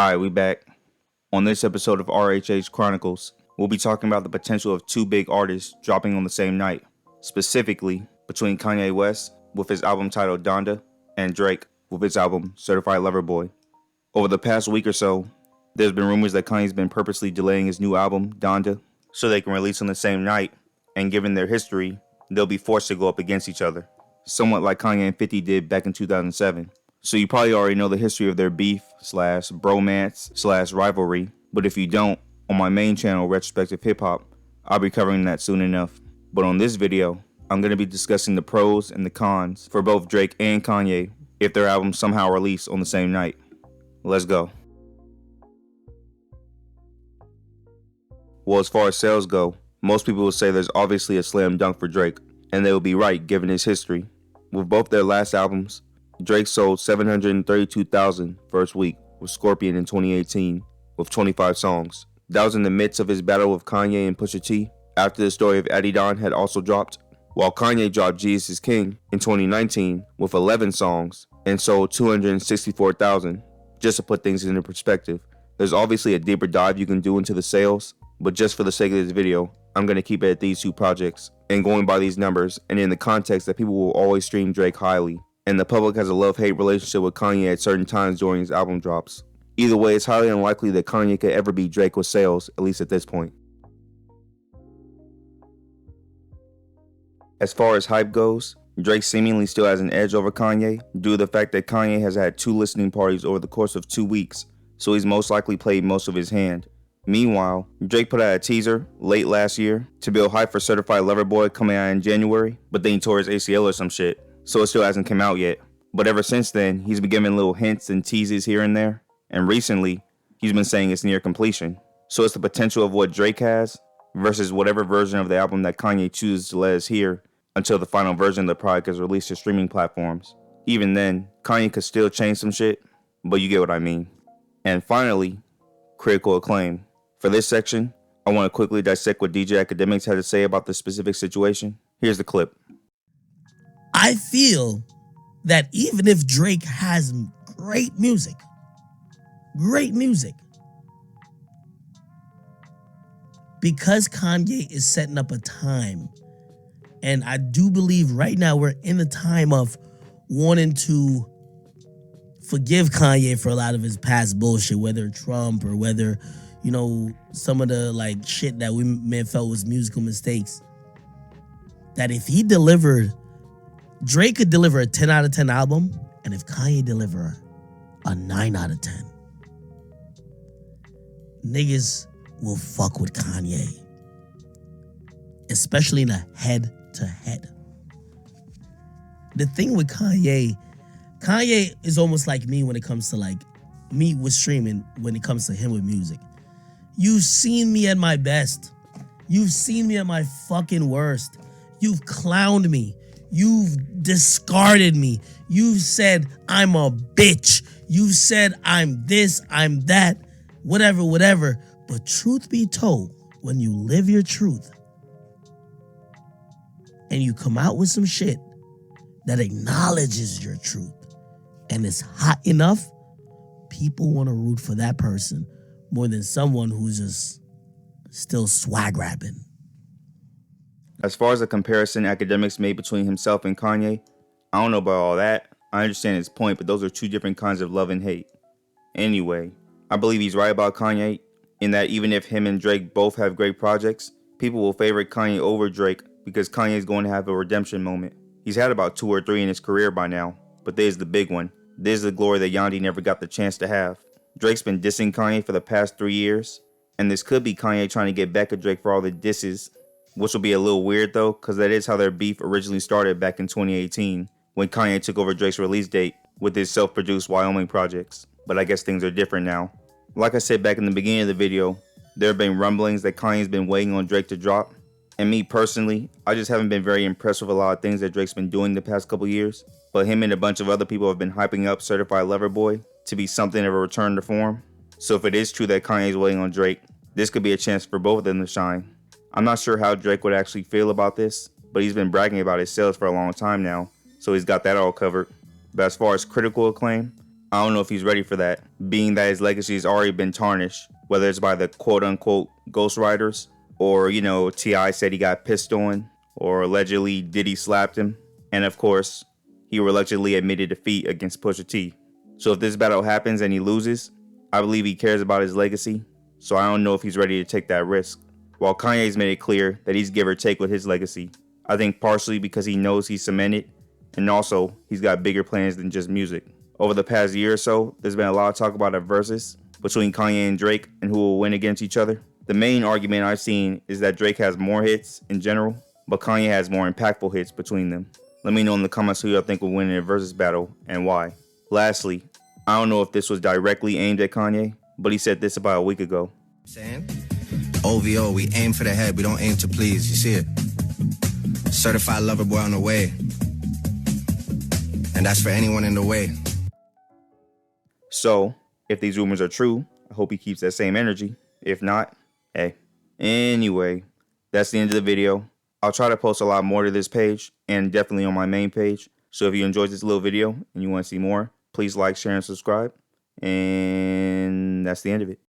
Alright, we back. On this episode of RHH Chronicles, we'll be talking about the potential of two big artists dropping on the same night. Specifically, between Kanye West with his album titled Donda and Drake with his album Certified Lover Boy. Over the past week or so, there's been rumors that Kanye's been purposely delaying his new album, Donda, so they can release on the same night, and given their history, they'll be forced to go up against each other. Somewhat like Kanye and 50 did back in 2007. So you probably already know the history of their beef / bromance / rivalry, but if you don't, on my main channel, Retrospective Hip Hop, I'll be covering that soon enough. But on this video, I'm going to be discussing the pros and the cons for both Drake and Kanye if their albums somehow release on the same night. Let's go. Well, as far as sales go, most people will say there's obviously a slam dunk for Drake, and they will be right given his history. With both their last albums, Drake sold 732,000 first week with Scorpion in 2018 with 25 songs. That was in the midst of his battle with Kanye and Pusha T after the story of Adidon had also dropped, while Kanye dropped Jesus is King in 2019 with 11 songs and sold 264,000. Just to put things into perspective, there's obviously a deeper dive you can do into the sales, but just for the sake of this video, I'm going to keep it at these two projects and going by these numbers and in the context that people will always stream Drake highly, and the public has a love-hate relationship with Kanye at certain times during his album drops. Either way, it's highly unlikely that Kanye could ever beat Drake with sales, at least at this point. As far as hype goes, Drake seemingly still has an edge over Kanye due to the fact that Kanye has had 2 listening parties over the course of 2 weeks, so he's most likely played most of his hand. Meanwhile, Drake put out a teaser late last year to build hype for Certified Lover Boy coming out in January, but then he tore his ACL or some shit, so it still hasn't come out yet. But ever since then, he's been giving little hints and teases here and there, and recently, he's been saying it's near completion. So it's the potential of what Drake has versus whatever version of the album that Kanye chooses to let us hear until the final version of the product is released to streaming platforms. Even then, Kanye could still change some shit, but you get what I mean. And finally, critical acclaim. For this section, I want to quickly dissect what DJ Academics had to say about this specific situation. Here's the clip. I feel that even if Drake has great music, because Kanye is setting up a time, and I do believe right now we're in the time of wanting to forgive Kanye for a lot of his past bullshit, whether Trump or whether, some of the shit that we may have felt was musical mistakes. That if he delivered, Drake could deliver a 10 out of 10 album, and if Kanye deliver a 9 out of 10, niggas will fuck with Kanye. Especially in a head-to-head. The thing with Kanye is almost like me when it comes to me with streaming, when it comes to him with music. You've seen me at my best. You've seen me at my fucking worst. You've clowned me. You've discarded me. You've said I'm a bitch. You've said I'm this, I'm that, whatever. But truth be told, when you live your truth and you come out with some shit that acknowledges your truth and is hot enough, people want to root for that person more than someone who's just still swag rapping. As far as the comparison Academics made between himself and Kanye, I don't know about all that. I understand his point, but those are two different kinds of love and hate. Anyway, I believe he's right about Kanye in that even if him and Drake both have great projects, people will favorite Kanye over Drake because Kanye is going to have a redemption moment. He's had about 2 or 3 in his career by now, but there's the big one. There's the glory that Yandhi never got the chance to have. Drake's been dissing Kanye for the past 3 years, and this could be Kanye trying to get back at Drake for all the disses, which will be a little weird though, because that is how their beef originally started back in 2018, when Kanye took over Drake's release date with his self-produced Wyoming projects. But I guess things are different now. Like I said back in the beginning of the video, there have been rumblings that Kanye's been waiting on Drake to drop, and me personally, I just haven't been very impressed with a lot of things that Drake's been doing the past couple years, but him and a bunch of other people have been hyping up Certified Lover Boy to be something of a return to form. So if it is true that Kanye's waiting on Drake, this could be a chance for both of them to shine. I'm not sure how Drake would actually feel about this, but he's been bragging about his sales for a long time now, so he's got that all covered. But as far as critical acclaim, I don't know if he's ready for that, being that his legacy has already been tarnished, whether it's by the quote-unquote ghostwriters, or, T.I. said he got pissed on, or allegedly Diddy slapped him, and of course, he reluctantly admitted defeat against Pusha T. So if this battle happens and he loses, I believe he cares about his legacy, so I don't know if he's ready to take that risk. While Kanye's made it clear that he's give or take with his legacy, I think partially because he knows he's cemented, and also he's got bigger plans than just music. Over the past year or so, there's been a lot of talk about a versus between Kanye and Drake and who will win against each other. The main argument I've seen is that Drake has more hits in general, but Kanye has more impactful hits between them. Let me know in the comments who y'all think will win in a versus battle and why. Lastly, I don't know if this was directly aimed at Kanye, but he said this about a week ago. Saying? OVO, we aim for the head, we don't aim to please, you see it? Certified lover boy on the way. And that's for anyone in the way. So, if these rumors are true, I hope he keeps that same energy. If not, hey. Anyway, that's the end of the video. I'll try to post a lot more to this page and definitely on my main page. So if you enjoyed this little video and you want to see more, please like, share, and subscribe. And that's the end of it.